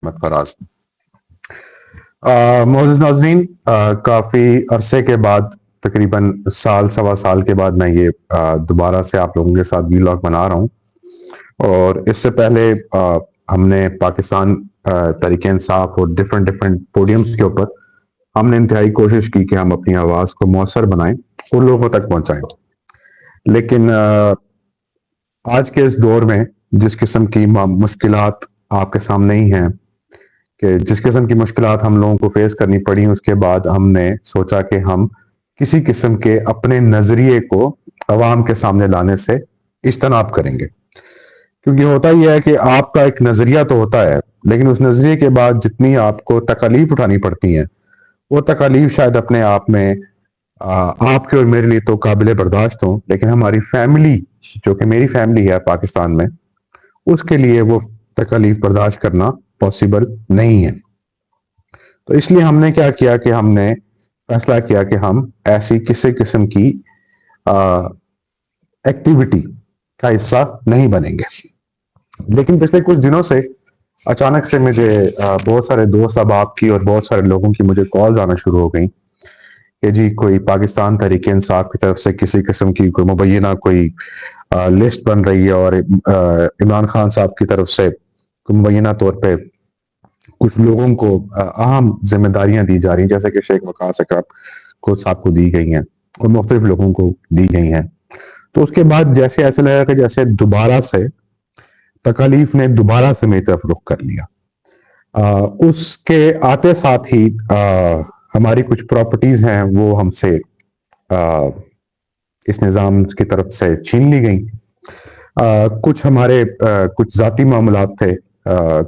محمد فراز۔ معزز ناظرین، کافی عرصے کے بعد، تقریباً سال سوا سال کے بعد میں یہ دوبارہ سے آپ لوگوں کے ساتھ ولاگ بنا رہا ہوں۔ اور اس سے پہلے ہم نے پاکستان تحریک انصاف اور ڈفرینٹ پوڈیمز کے اوپر ہم نے انتہائی کوشش کی کہ ہم اپنی آواز کو مؤثر بنائیں اور لوگوں تک پہنچائیں، لیکن آج کے اس دور میں جس قسم کی مشکلات آپ کے سامنے ہی ہیں، کہ جس قسم کی مشکلات ہم لوگوں کو فیس کرنی پڑی، اس کے بعد ہم نے سوچا کہ ہم کسی قسم کے اپنے نظریے کو عوام کے سامنے لانے سے اجتناب کریں گے، کیونکہ ہوتا یہ ہے کہ آپ کا ایک نظریہ تو ہوتا ہے، لیکن اس نظریے کے بعد جتنی آپ کو تکالیف اٹھانی پڑتی ہیں، وہ تکالیف شاید اپنے آپ میں آپ کے اور میرے لیے تو قابل برداشت ہوں، لیکن ہماری فیملی، جو کہ میری فیملی ہے پاکستان میں، اس کے لیے وہ تکالیف برداشت کرنا پاسبل نہیں ہے۔ تو اس لیے ہم نے کیا کیا کہ ہم نے فیصلہ کیا کہ ہم ایسی کسی قسم کی ایکٹیویٹی کا حصہ نہیں بنیں گے۔ لیکن پچھلے کچھ دنوں سے اچانک سے مجھے بہت سارے دوست احباب کی اور بہت سارے لوگوں کی مجھے کالز آنا شروع ہو گئیں کہ جی کوئی پاکستان تحریک انصاف کی طرف سے کسی قسم کی کوئی مبینہ کوئی لسٹ بن رہی ہے، اور عمران خان صاحب کی طرف سے مبینہ طور پہ کچھ لوگوں کو اہم ذمہ داریاں دی جا رہی ہیں، جیسے کہ شیخ وقاص صاحب کو دی گئی ہیں اور مختلف لوگوں کو دی گئی ہیں۔ تو اس کے بعد جیسے ایسے لگا کہ جیسے دوبارہ سے تکالیف نے دوبارہ سے میری طرف رخ کر لیا۔ اس کے آتے ساتھ ہی ہماری کچھ پراپرٹیز ہیں وہ ہم سے اس نظام کی طرف سے چھین لی گئیں۔ کچھ ہمارے کچھ ذاتی معاملات تھے،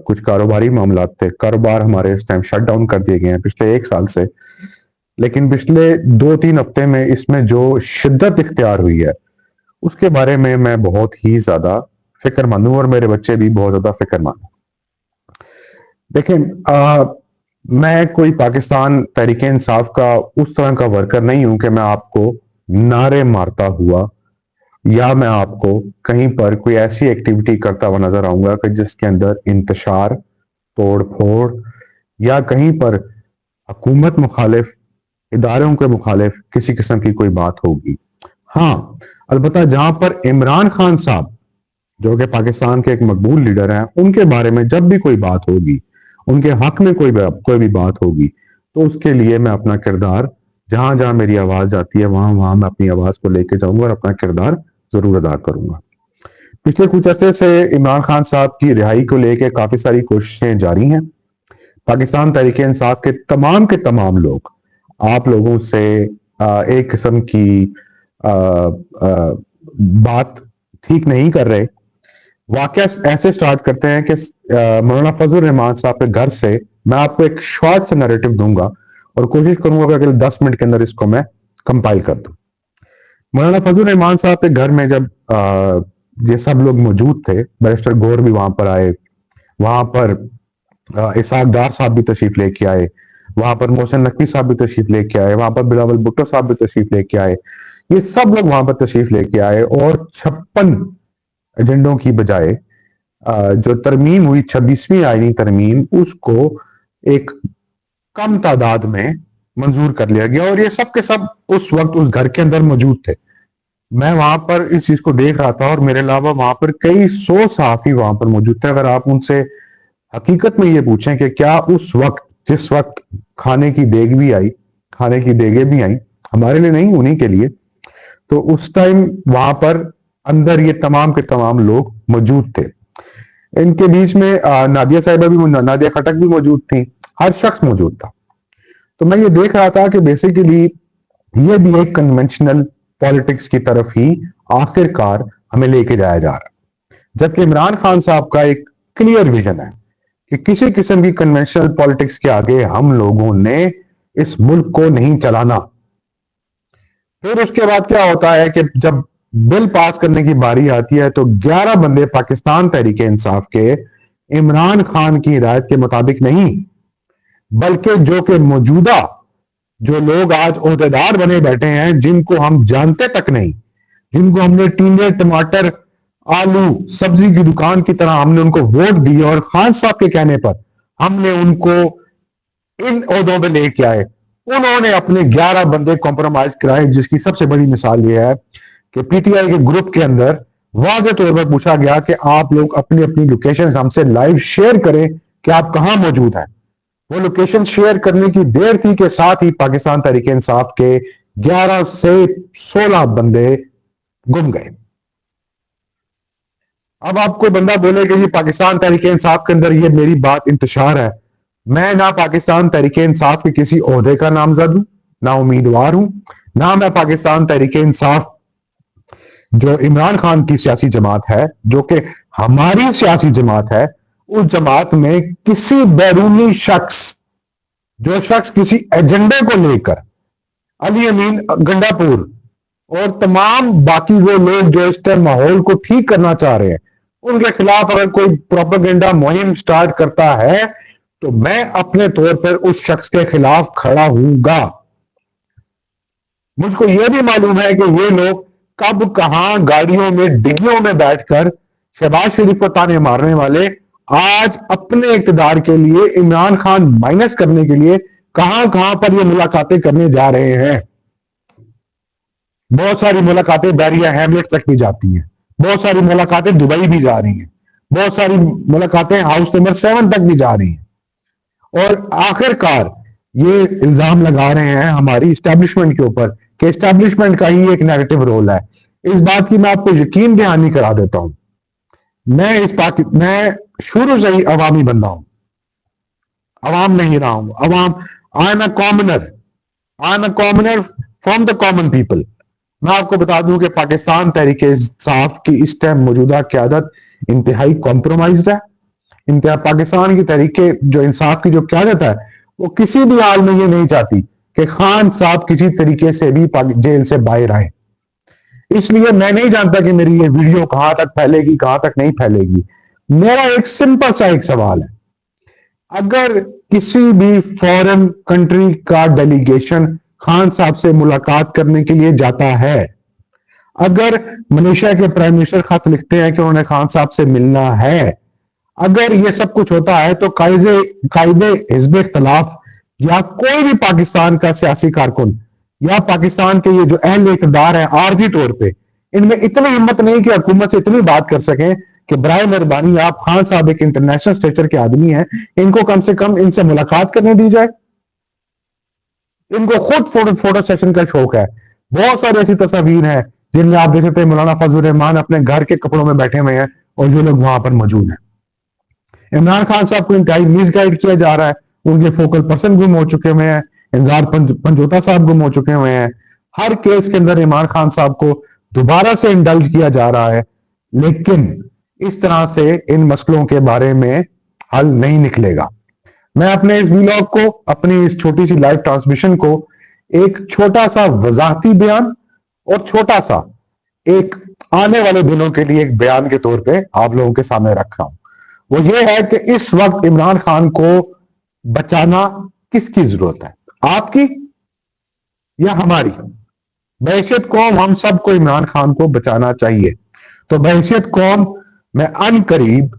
کچھ کاروباری معاملات تھے، کاروبار ہمارے اس ٹائم شٹ ڈاؤن کر دیے گئے ہیں پچھلے 1 سال سے، لیکن پچھلے 2-3 ہفتے میں اس میں جو شدت اختیار ہوئی ہے اس کے بارے میں میں بہت ہی زیادہ فکر مند ہوں، اور میرے بچے بھی بہت زیادہ فکر مند ہیں۔ دیکھیں، میں کوئی پاکستان تحریک انصاف کا اس طرح کا ورکر نہیں ہوں کہ میں آپ کو نعرے مارتا ہوا یا میں آپ کو کہیں پر کوئی ایسی ایکٹیویٹی کرتا ہوا نظر آؤں گا کہ جس کے اندر انتشار، توڑ پھوڑ یا کہیں پر حکومت مخالف، اداروں کے مخالف کسی قسم کی کوئی بات ہوگی۔ ہاں، البتہ جہاں پر عمران خان صاحب جو کہ پاکستان کے ایک مقبول لیڈر ہیں، ان کے بارے میں جب بھی کوئی بات ہوگی، ان کے حق میں کوئی بھی بات ہوگی، تو اس کے لیے میں اپنا کردار، جہاں جہاں میری آواز جاتی ہے وہاں میں اپنی آواز کو لے کے جاؤں گا اور اپنا کردار ضرور ادا کروں گا۔ پچھلے کچھ عرصے سے عمران خان صاحب کی رہائی کو لے کے کافی ساری کوششیں جاری ہیں۔ پاکستان تحریک انصاف کے تمام لوگ آپ لوگوں سے ایک قسم کی بات ٹھیک نہیں کر رہے۔ واقعہ ایسے سٹارٹ کرتے ہیں کہ مولانا فضل الرحمان صاحب کے گھر سے میں آپ کو ایک شارٹ سے نیریٹو دوں گا اور کوشش کروں گا کہ اگلے 10 منٹ کے اندر اس کو میں کمپائل کر دوں۔ مولانا فضل الرحمان صاحب کے گھر میں جب یہ سب لوگ موجود تھے، بیرسٹر گور بھی وہاں پر آئے، وہاں پر اسحاق ڈار صاحب بھی تشریف لے کے آئے، وہاں پر محسن نقوی صاحب بھی تشریف لے کے آئے، وہاں پر بلاول بھٹو صاحب بھی تشریف لے کے آئے، یہ سب لوگ وہاں پر تشریف لے کے آئے، اور 56 ایجنڈوں کی بجائے جو ترمیم ہوئی 26ویں آئینی ترمیم، اس کو ایک کم تعداد میں منظور کر لیا گیا، اور یہ سب کے سب اس وقت اس گھر کے اندر موجود تھے۔ میں وہاں پر اس چیز کو دیکھ رہا تھا، اور میرے علاوہ وہاں پر کئی 100 صحافی وہاں پر موجود تھے۔ اگر آپ ان سے حقیقت میں یہ پوچھیں کہ کیا اس وقت، جس وقت کھانے کی دیگ بھی آئی، کھانے کی دیگیں بھی آئیں، ہمارے لیے نہیں، انہی کے لیے، تو اس ٹائم وہاں پر اندر یہ تمام کے تمام لوگ موجود تھے۔ ان کے بیچ میں نادیہ صاحبہ بھی، نادیہ خٹک بھی موجود تھیں، ہر شخص موجود تھا۔ تو میں یہ دیکھ رہا تھا کہ بیسیکلی یہ بھی ایک کنونشنل پالیٹکس کی طرف ہی آخر کار ہمیں لے کے جایا جا رہا ہے، جبکہ عمران خان صاحب کا ایک کلیئر ویژن ہے کہ کسی قسم کی کنونشنل پالیٹکس کے آگے ہم لوگوں نے اس ملک کو نہیں چلانا۔ پھر اس کے بعد کیا ہوتا ہے کہ جب بل پاس کرنے کی باری آتی ہے تو 11 بندے پاکستان تحریک انصاف کے عمران خان کی ہدایت کے مطابق نہیں، بلکہ جو کہ موجودہ جو لوگ آج عہدیدار بنے بیٹھے ہیں، جن کو ہم جانتے تک نہیں، جن کو ہم نے ٹینڈے، ٹماٹر، آلو، سبزی کی دکان کی طرح ہم نے ان کو ووٹ دی، اور خان صاحب کے کہنے پر ہم نے ان کو ان عہدوں پہ لے کے آئے. انہوں نے اپنے 11 بندے کمپرومائز کرائے, جس کی سب سے بڑی مثال یہ ہے کہ پی ٹی آئی کے گروپ کے اندر واضح طور پر پوچھا گیا کہ آپ لوگ اپنی اپنی لوکیشن ہم سے لائیو شیئر کریں کہ آپ کہاں موجود ہیں. وہ لوکیشن شیئر کرنے کی دیر تھی کہ ساتھ ہی پاکستان تحریک انصاف کے 11 سے 16 بندے گم گئے. اب آپ کو بندہ بولے کہ یہ پاکستان تحریک انصاف کے اندر یہ میری بات انتشار ہے. میں نہ پاکستان تحریک انصاف کے کسی عہدے کا نامزد ہوں, نہ امیدوار ہوں, نہ میں پاکستان تحریک انصاف جو عمران خان کی سیاسی جماعت ہے, جو کہ ہماری سیاسی جماعت ہے, اس جماعت میں کسی بیرونی شخص, جو شخص کسی ایجنڈے کو لے کر علی امین گنڈا پور اور تمام باقی وہ لوگ جو اس ٹائم ماحول کو ٹھیک کرنا چاہ رہے ہیں, ان کے خلاف اگر کوئی پروپیگنڈا مہم سٹارٹ کرتا ہے تو میں اپنے طور پر اس شخص کے خلاف کھڑا ہوں گا. مجھ کو یہ بھی معلوم ہے کہ یہ لوگ کب کہاں گاڑیوں میں ڈگیوں میں بیٹھ کر شہباز شریف کو تانے مارنے والے آج اپنے اقتدار کے لیے عمران خان مائنس کرنے کے لیے کہاں کہاں پر یہ ملاقاتیں کرنے جا رہے ہیں. بہت ساری ملاقاتیں بیریا ہیملیٹ تک بھی جاتی ہیں, بہت ساری ملاقاتیں دبئی بھی جا رہی ہیں, بہت ساری ملاقاتیں ہاؤس نمبر 7 تک بھی جا رہی ہیں. اور آخر کار یہ الزام لگا رہے ہیں ہماری اسٹیبلشمنٹ کے اوپر کہ اسٹیبلشمنٹ کا ہی ایک نیگیٹو رول ہے. اس بات کی میں آپ کو یقین دہانی کرا دیتا ہوں, میں شروع سے ہی عوامی بندہ ہوں, عوام نہیں رہا ہوں. عوام I am a commoner from the common people. میں آپ کو بتا دوں کہ پاکستان تحریک انصاف کی اس ٹائم موجودہ قیادت انتہائی کمپرومائزڈ ہے. پاکستان کی تحریک جو انصاف کی جو قیادت ہے وہ کسی بھی حال میں یہ نہیں چاہتی کہ خان صاحب کسی طریقے سے بھی جیل سے باہر آئے. اس لیے میں نہیں جانتا کہ میری یہ ویڈیو کہاں تک پھیلے گی, کہاں تک نہیں پھیلے گی. میرا ایک سمپل سا ایک سوال ہے, اگر کسی بھی فورن کنٹری کا ڈیلیگیشن خان صاحب سے ملاقات کرنے کے لیے جاتا ہے, اگر ملیشیا کے پرائم منسٹر خط لکھتے ہیں کہ انہوں نے خان صاحب سے ملنا ہے, اگر یہ سب کچھ ہوتا ہے تو قائد حزب اختلاف یا کوئی بھی پاکستان کا سیاسی کارکن یا پاکستان کے یہ جو اہل اقتدار ہیں عارضی طور پہ, ان میں اتنی ہمت نہیں کہ حکومت سے اتنی بات کر سکیں کہ برائے مہربانی آپ خان صاحب ایک انٹرنیشنل اسٹیچر کے آدمی ہیں, ان کو کم سے کم ان سے ملاقات کرنے دی جائے. ان کو خود فوٹو سیشن کا شوق ہے. بہت ساری ایسی تصاویر ہیں جن میں آپ دیکھ سکتے ہیں مولانا فضل الرحمان اپنے گھر کے کپڑوں میں بیٹھے ہوئے ہیں اور جو لوگ وہاں پر موجود ہیں. عمران خان صاحب کو انتہائی مس گائیڈ کیا جا رہا ہے, ان کے فوکل پرسن گم ہو چکے ہوئے ہیں, انذار پنجوتا صاحب گم ہو چکے ہوئے ہیں. ہر کیس کے اندر عمران خان صاحب کو دوبارہ سے انڈلج کیا جا رہا ہے, لیکن اس طرح سے ان مسئلوں کے بارے میں حل نہیں نکلے گا. میں اپنے اس ویلاگ کو, اپنی اس چھوٹی سی لائیو ٹرانسمیشن کو ایک چھوٹا سا وضاحتی بیان اور چھوٹا سا ایک آنے والے دنوں کے لیے ایک بیان کے طور پہ آپ لوگوں کے سامنے رکھ رہا ہوں. وہ یہ ہے کہ اس وقت عمران خان کو بچانا کس کی ضرورت ہے, آپ کی یا ہماری؟ بحیثیت قوم ہم سب کو عمران خان کو بچانا چاہیے. تو بحیثیت قوم میں ان قریب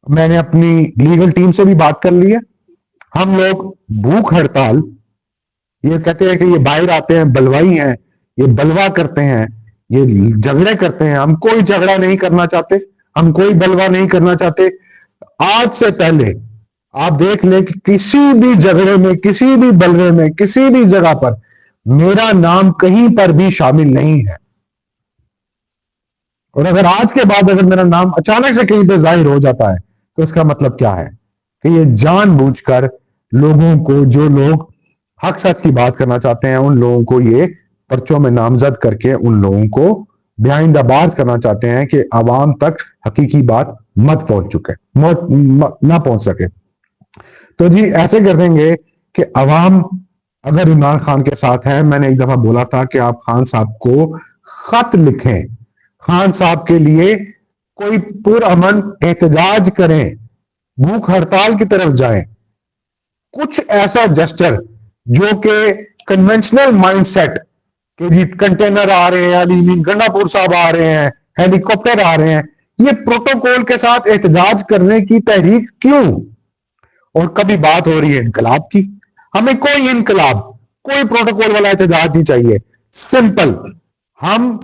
میں نے اپنی لیگل ٹیم سے بھی بات کر لی ہے. ہم لوگ بھوک ہڑتال, یہ کہتے ہیں کہ یہ باہر آتے ہیں بلوائی ہیں, یہ بلوا کرتے ہیں, یہ جھگڑے کرتے ہیں. ہم کوئی جھگڑا نہیں کرنا چاہتے, ہم کوئی بلوا نہیں کرنا چاہتے. آج سے پہلے آپ دیکھ لیں کہ کسی بھی جھگڑے میں, کسی بھی بلوے میں, کسی بھی جگہ پر میرا نام کہیں پر بھی شامل نہیں ہے. اور اگر آج کے بعد اگر میرا نام اچانک سے کہیں پہ ظاہر ہو جاتا ہے تو اس کا مطلب کیا ہے کہ یہ جان بوجھ کر لوگوں کو, جو لوگ حق سچ کی بات کرنا چاہتے ہیں, ان لوگوں کو یہ پرچوں میں نامزد کر کے ان لوگوں کو بیہائنڈ دا بارز کرنا چاہتے ہیں کہ عوام تک حقیقی بات مت پہنچ چکے, نہ پہنچ سکے. تو جی ایسے کر دیں گے کہ عوام اگر عمران خان کے ساتھ ہے, میں نے ایک دفعہ بولا تھا کہ آپ خان صاحب کو خط لکھیں, خان صاحب کے لیے کوئی پرامن احتجاج کریں, بھوک ہڑتال کی طرف جائیں, کچھ ایسا جسچر جو کہ کنونشنل مائنڈ سیٹ کہ جی کنٹینر آ رہے ہیں, علی گنڈا پور صاحب آ رہے ہیں, ہیلی کاپٹر آ رہے ہیں, یہ پروٹوکول کے ساتھ احتجاج کرنے کی تحریک کیوں؟ اور کبھی بات ہو رہی ہے انقلاب کی. ہمیں کوئی انقلاب، کوئی پروٹوکول والا احتجاج نہیں چاہیے. سمپل، ہم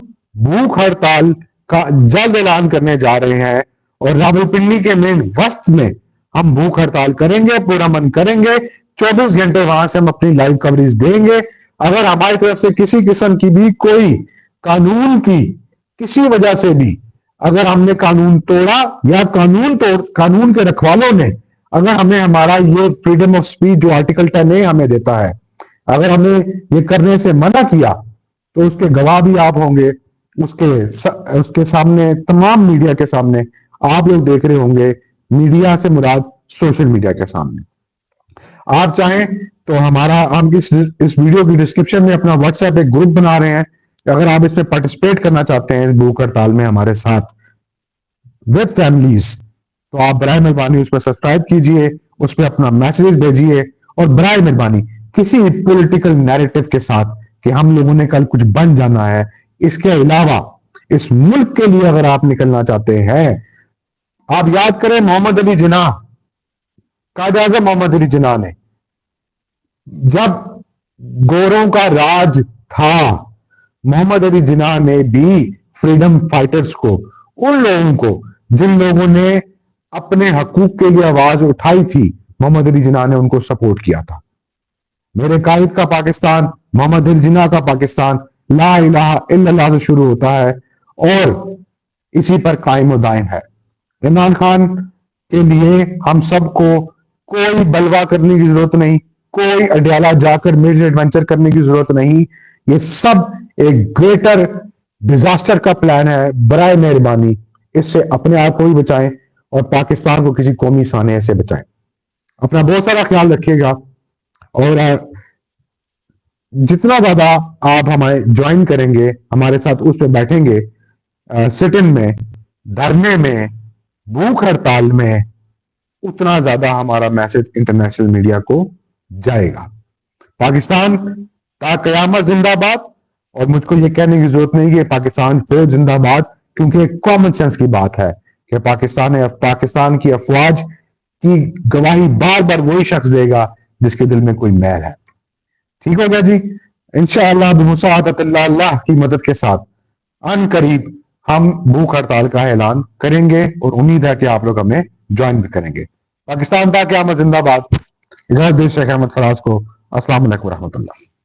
بھوک ہڑتال کا جلد اعلان کرنے جا رہے ہیں اور راولپنڈی کے مین وسط میں ہم بھوک ہڑتال کریں گے، پورا من کریں گے. 24 گھنٹے وہاں سے ہم اپنی لائیو کوریج دیں گے. اگر ہماری طرف سے کسی قسم کی بھی کوئی قانون کی کسی وجہ سے بھی اگر ہم نے قانون توڑا یا قانون کے رکھوالوں نے اگر ہمیں ہمارا یہ فریڈم آف سپیچ جو آرٹیکل 10A ہمیں دیتا ہے اگر ہمیں یہ کرنے سے منع کیا تو اس کے گواہ بھی آپ ہوں گے. اس کے سامنے، تمام میڈیا کے سامنے آپ لوگ دیکھ رہے ہوں گے. میڈیا سے مراد سوشل میڈیا کے سامنے. آپ چاہیں تو ہم اس ویڈیو کی ڈسکرپشن میں اپنا واٹس ایپ ایک گروپ بنا رہے ہیں. اگر آپ اس میں پارٹیسپیٹ کرنا چاہتے ہیں اس بھوک ہڑتال میں ہمارے ساتھ ود فیملیز، تو آپ برائے مہربانی اس میں سبسکرائب کیجئے، اس پہ اپنا میسیج بھیجیے. اور برائے مہربانی کسی پولیٹیکل نیریٹو کے ساتھ کہ ہم لوگوں نے کل کچھ بن جانا ہے، اس کے علاوہ اس ملک کے لیے اگر آپ نکلنا چاہتے ہیں، آپ یاد کریں محمد علی جناح، قائد اعظم محمد علی جناح نے جب گوروں کا راج تھا، محمد علی جناح نے بھی فریڈم فائٹرز کو، ان لوگوں کو جن لوگوں نے اپنے حقوق کے لیے آواز اٹھائی تھی، محمد علی جناح نے ان کو سپورٹ کیا تھا. میرے قائد کا پاکستان، محمد علی جناح کا پاکستان لا الہ الا اللہ سے شروع ہوتا ہے اور اسی پر قائم و دائم ہے. عمران خان کے لیے ہم سب کو کوئی بلوا کرنے کی ضرورت نہیں، کوئی اڈیالہ جا کر میجر ایڈونچر کرنے کی ضرورت نہیں. یہ سب ایک گریٹر ڈیزاسٹر کا پلان ہے. برائے مہربانی اس سے اپنے آپ کو بھی بچائیں اور پاکستان کو کسی قومی سانحے سے بچائیں. اپنا بہت سارا خیال رکھیے گا اور جتنا زیادہ آپ ہمیں جوائن کریں گے، ہمارے ساتھ اس پہ بیٹھیں گے، سٹ ان میں، دھرنے میں، بھوک ہڑتال میں، اتنا زیادہ ہمارا میسج انٹرنیشنل میڈیا کو جائے گا. پاکستان تا قیامت زندہ باد. اور مجھ کو یہ کہنے کی ضرورت نہیں کہ پاکستان فوج زندہ باد، کیونکہ ایک کامن سینس کی بات ہے کہ پاکستان کی افواج کی گواہی بار بار وہی شخص دے گا جس کے دل میں کوئی میل ہے. ٹھیک ہوگا جی؟ انشاءاللہ بمساعدت اللہ کی مدد کے ساتھ ان قریب ہم بھوک ہڑتال کا اعلان کریں گے اور امید ہے کہ آپ لوگ ہمیں جوائن بھی کریں گے. پاکستان تا قیامت زندہ باد. اجازت دیں شیخ احمد فراز کو. السلام علیکم ورحمۃ اللہ.